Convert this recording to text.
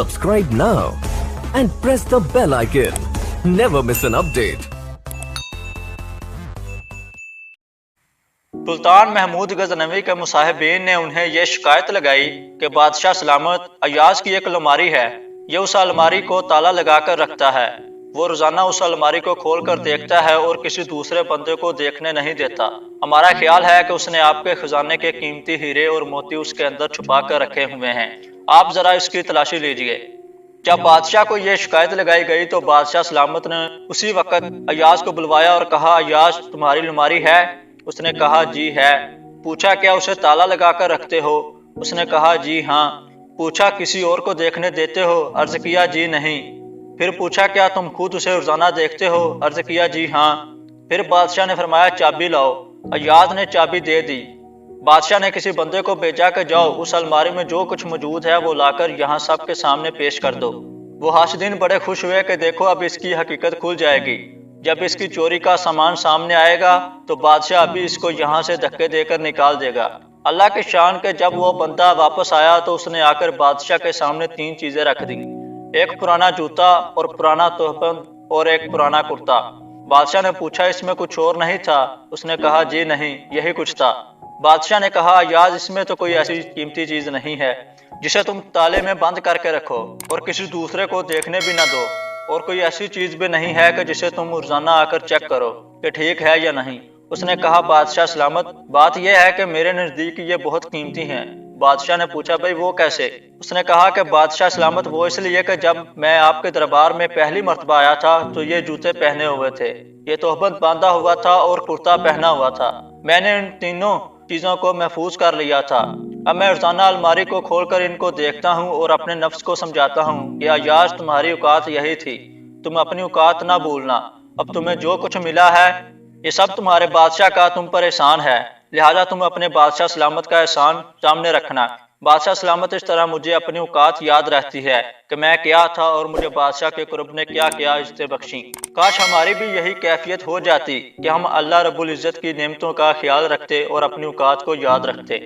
Subscribe now and press the bell icon. Never miss an update. सुल्तान महमूद गजनवी के मुसाहिबीन ने उन्हें यह शिकायत लगाई कि बादशाह सलामत अयाज की एक अलमारी है, ये उस अलमारी को ताला लगाकर रखता है। वो रोजाना उस अलमारी को खोल कर देखता है और किसी दूसरे बंदे को देखने नहीं देता। हमारा ख्याल है कि उसने आपके खजाने के कीमती हीरे और मोती उसके अंदर छुपा कर रखे हुए हैं, आप जरा इसकी तलाशी लीजिए। जब बादशाह को यह शिकायत लगाई गई तो बादशाह सलामत ने उसी वक्त अयाज को बुलवाया और कहा, अयाज तुम्हारी अलमारी है? उसने कहा जी है। पूछा क्या उसे ताला लगा कर रखते हो? उसने कहा जी हाँ। पूछा किसी और को देखने देते हो? अर्ज किया जी नहीं। फिर पूछा क्या तुम खुद उसे रोजाना देखते हो? अर्ज किया जी हाँ। फिर बादशाह ने फरमाया चाबी लाओ। अयाज ने चाबी दे दी। बादशाह ने किसी बंदे को भेजा कि जाओ उस अलमारी में जो कुछ मौजूद है वो लाकर यहाँ सबके सामने पेश कर दो। वो हाशिदीन बड़े खुश हुए कि देखो अब इसकी हकीकत खुल जाएगी। जब इसकी चोरी का सामान सामने आएगा तो बादशाह अभी इसको यहाँ से धक्के देकर निकाल देगा। अल्लाह के शान के जब वो बंदा वापस आया तो उसने आकर बादशाह के सामने 3 चीजें रख दी, एक पुराना जूता और पुराना तोहफा और एक पुराना कुर्ता। बादशाह ने पूछा इसमें कुछ और नहीं था? उसने कहा जी नहीं, यही कुछ था। बादशाह ने कहा याद इसमें तो कोई ऐसी कीमती चीज नहीं है जिसे तुम ताले में बंद करके रखो और किसी दूसरे को देखने भी ना दो, और कोई ऐसी चीज भी नहीं है कि जिसे तुम रोजाना आकर चेक करो कि ठीक है या नहीं। उसने कहा बादशाह सलामत, बात यह है कि मेरे नजदीक ये बहुत कीमती हैं। बादशाह ने पूछा भाई वो कैसे? उसने कहा कि बादशाह सलामत वो इसलिए कि जब मैं आपके दरबार में पहली मर्तबा आया था तो ये जूते पहने हुए थे, ये तोहबत बांधा हुआ था और कुर्ता पहना हुआ था। मैंने इन तीनों चीजों को महफूज कर लिया था। अब मैं रोजाना अलमारी को खोलकर इनको देखता हूँ और अपने नफ्स को समझाता हूँ कि अयाज तुम्हारी औकात यही थी, तुम अपनी औकात ना भूलना। अब तुम्हें जो कुछ मिला है ये सब तुम्हारे बादशाह का तुम पर एहसान है, लिहाजा तुम अपने बादशाह सलामत का एहसान सामने रखना। बादशाह सलामत इस तरह मुझे अपनी औकात याद रहती है कि मैं क्या था और मुझे बादशाह के कुर्ब ने क्या क्या इज्जतें बख्शी। काश हमारी भी यही कैफियत हो जाती कि हम अल्लाह रब्बुल इज्जत की नेमतों का ख्याल रखते और अपनी औकात को याद रखते।